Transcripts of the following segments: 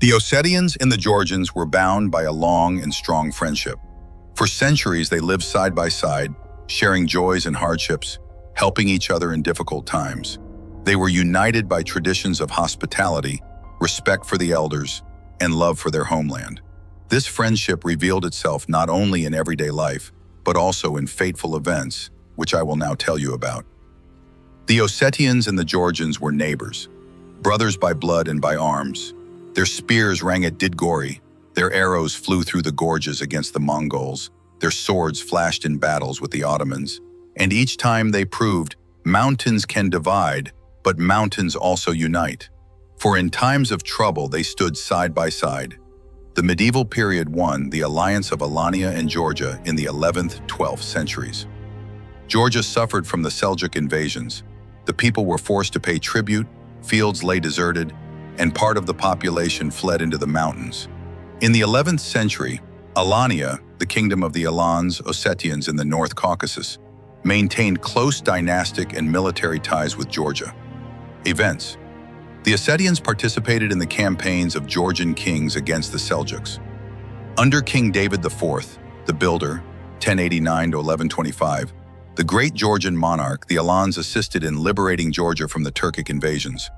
The Ossetians and the Georgians were bound by a long and strong friendship. For centuries, they lived side by side, sharing joys and hardships, helping each other in difficult times. They were united by traditions of hospitality, respect for the elders, and love for their homeland. This friendship revealed itself not only in everyday life, but also in fateful events, which I will now tell you about. The Ossetians and the Georgians were neighbors, brothers by blood and by arms. Their spears rang at Didgori, their arrows flew through the gorges against the Mongols, their swords flashed in battles with the Ottomans, and each time they proved mountains can divide, but mountains also unite. For in times of trouble they stood side by side. The medieval period won the alliance of Alania and Georgia in the 11th, 12th centuries. Georgia suffered from the Seljuk invasions. The people were forced to pay tribute, fields lay deserted, and part of the population fled into the mountains. In the 11th century, Alania, the kingdom of the Alans, Ossetians in the North Caucasus, maintained close dynastic and military ties with Georgia. Events. The Ossetians participated in the campaigns of Georgian kings against the Seljuks. Under King David IV, the Builder, 1089 to 1125, the great Georgian monarch, the Alans assisted in liberating Georgia from the Turkic invasions.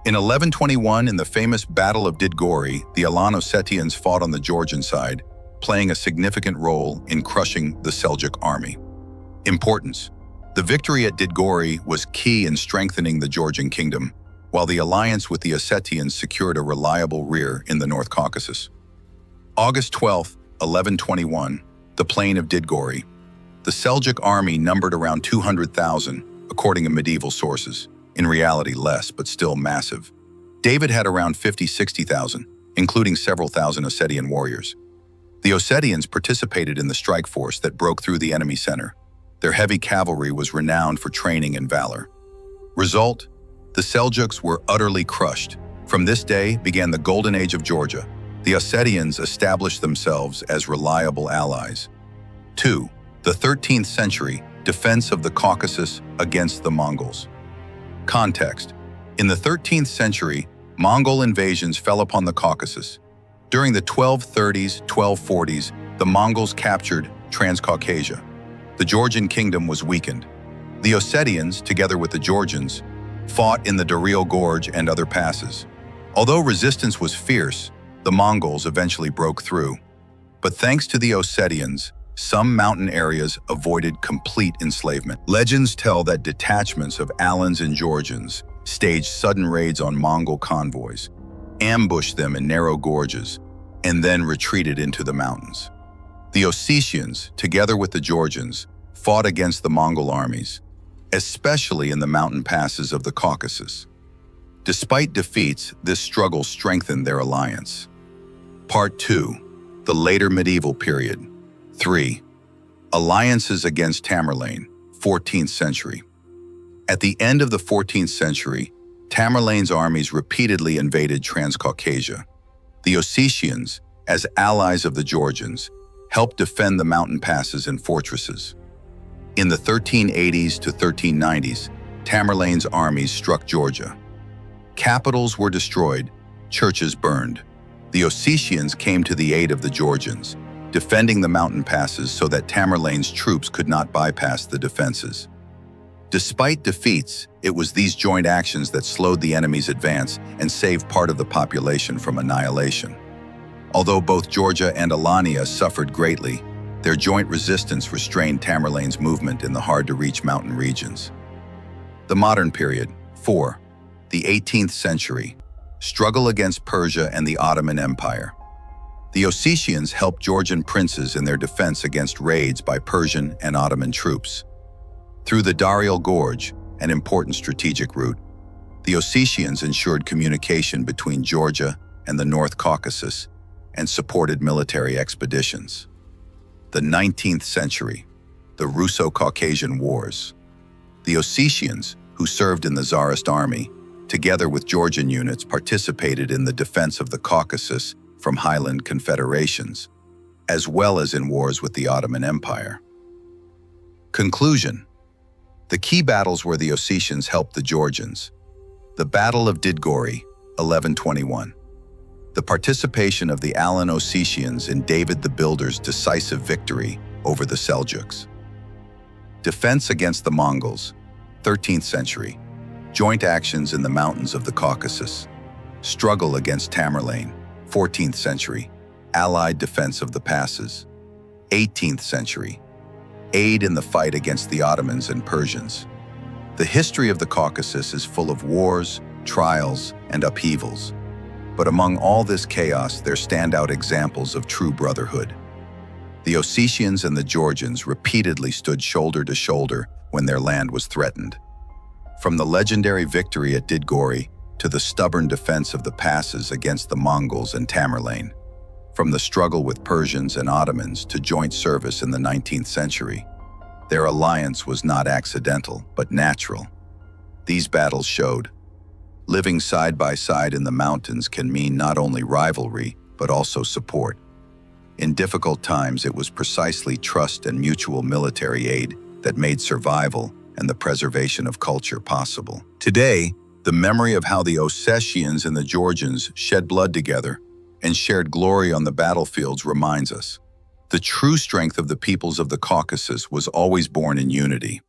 In 1121, in the famous Battle of Didgori, the Alan Ossetians fought on the Georgian side, playing a significant role in crushing the Seljuk army. Importance. The victory at Didgori was key in strengthening the Georgian kingdom, while the alliance with the Ossetians secured a reliable rear in the North Caucasus. August 12, 1121, the plain of Didgori. The Seljuk army numbered around 200,000, according to medieval sources. In reality less, but still massive. David had around 50-60,000, including several thousand Ossetian warriors. The Ossetians participated in the strike force that broke through the enemy center. Their heavy cavalry was renowned for training and valor. Result: the Seljuks were utterly crushed. From this day began the golden age of Georgia. The Ossetians established themselves as reliable allies. 2. The 13th century, defense of the Caucasus against the Mongols. Context. In the 13th century, Mongol invasions fell upon the Caucasus. During the 1230s, 1240s, the Mongols captured Transcaucasia. The Georgian kingdom was weakened. The Ossetians, together with the Georgians, fought in the Daril Gorge and other passes. Although resistance was fierce, the Mongols eventually broke through. But thanks to the Ossetians, some mountain areas avoided complete enslavement. Legends tell that detachments of Alans and Georgians staged sudden raids on Mongol convoys, ambushed them in narrow gorges, and then retreated into the mountains. The Ossetians, together with the Georgians, fought against the Mongol armies, especially in the mountain passes of the Caucasus. Despite defeats, this struggle strengthened their alliance. Part 2. The later medieval period. 3. Alliances against Tamerlane, 14th century. At the end of the 14th century, Tamerlane's armies repeatedly invaded Transcaucasia. The Ossetians, as allies of the Georgians, helped defend the mountain passes and fortresses. In the 1380s to 1390s, Tamerlane's armies struck Georgia. Capitals were destroyed, churches burned. The Ossetians came to the aid of the Georgians, defending the mountain passes so that Tamerlane's troops could not bypass the defenses. Despite defeats, it was these joint actions that slowed the enemy's advance and saved part of the population from annihilation. Although both Georgia and Alania suffered greatly, their joint resistance restrained Tamerlane's movement in the hard-to-reach mountain regions. The modern period. 4. The 18th century. Struggle against Persia and the Ottoman Empire. The Ossetians helped Georgian princes in their defense against raids by Persian and Ottoman troops. Through the Daril Gorge, an important strategic route, the Ossetians ensured communication between Georgia and the North Caucasus and supported military expeditions. The 19th century, the Russo-Caucasian Wars. The Ossetians, who served in the Tsarist army, together with Georgian units, participated in the defense of the Caucasus from highland confederations, as well as in wars with the Ottoman Empire. Conclusion. The key battles where the Ossetians helped the Georgians. The Battle of Didgori, 1121. The participation of the Alan Ossetians in David the Builder's decisive victory over the Seljuks. Defense against the Mongols, 13th century. Joint actions in the mountains of the Caucasus. Struggle against Tamerlane, 14th century. Allied defense of the passes. 18th century. Aid in the fight against the Ottomans and Persians. The history of the Caucasus is full of wars, trials, and upheavals. But among all this chaos, there stand out examples of true brotherhood. The Ossetians and the Georgians repeatedly stood shoulder to shoulder when their land was threatened. From the legendary victory at Didgori to the stubborn defense of the passes against the Mongols and Tamerlane. From the struggle with Persians and Ottomans to joint service in the 19th century. Their alliance was not accidental, but natural. These battles showed living side by side in the mountains can mean not only rivalry, but also support. In difficult times, it was precisely trust and mutual military aid that made survival and the preservation of culture possible. Today, the memory of how the Ossetians and the Georgians shed blood together and shared glory on the battlefields reminds us the true strength of the peoples of the Caucasus was always born in unity.